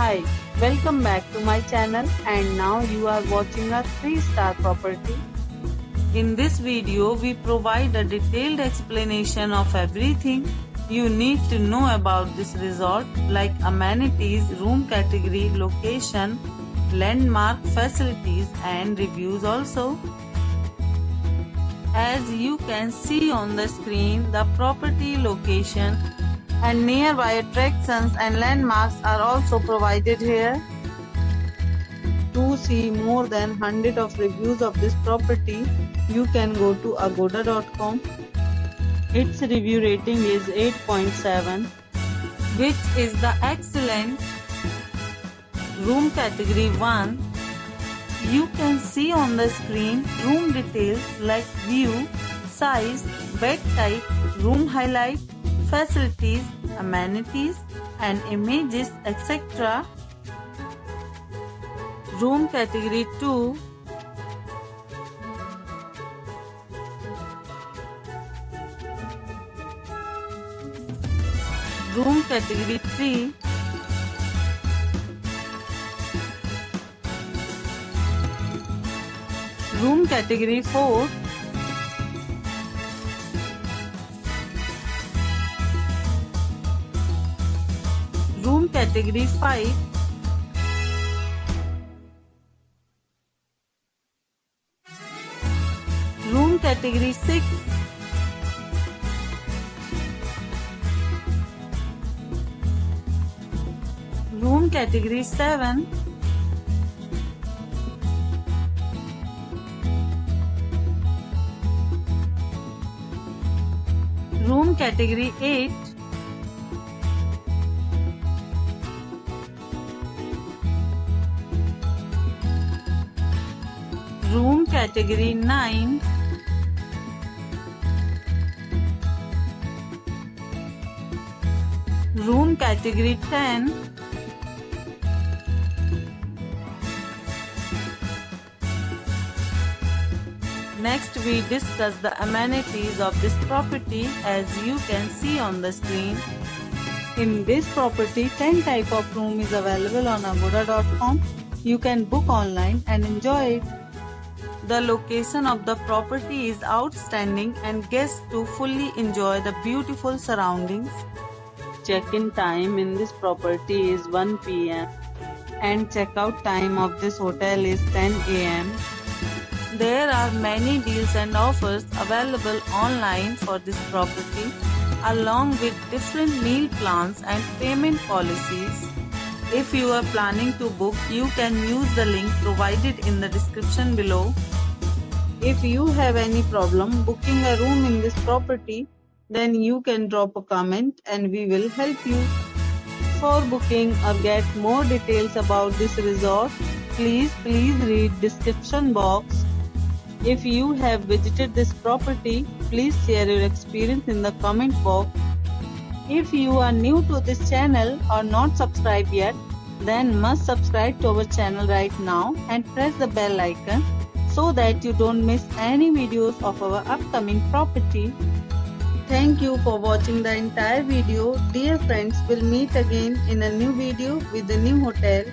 Hi, welcome back to my channel, and now you are watching a 3-star property. In this video, we provide a detailed explanation of everything you need to know about this resort, like amenities, room category, location, landmark, facilities and reviews also. As you can see on the screen, the property location and nearby attractions and landmarks are also provided here. To see more than 100 of reviews of this property, you can go to agoda.com. Its review rating is 8.7, which is the excellent. Room category 1. You can see on the screen room details like view, size, bed type, room highlight, facilities, amenities and images, etc. Room category 2. Room category 3. Room category 4. Room category 5. Room category 6. Room category 7. Room category 8. Room category 9. Room category 10. Next, we discuss the amenities of this property as you can see on the screen. In this property, 10 type of room is available on agoda.com. You can book online and enjoy it. The location of the property is outstanding and guests to fully enjoy the beautiful surroundings. Check-in time in this property is 1 p.m. and check-out time of this hotel is 10 a.m. There are many deals and offers available online for this property, along with different meal plans and payment policies. If you are planning to book, you can use the link provided in the description below. If you have any problem booking a room in this property, then you can drop a comment and we will help you. For booking or get more details about this resort, please read description box. If you have visited this property, please share your experience in the comment box. If you are new to this channel or not subscribed yet, then must subscribe to our channel right now and press the bell icon so that you don't miss any videos of our upcoming property. Thank you for watching the entire video. Dear friends, we'll meet again in a new video with a new hotel.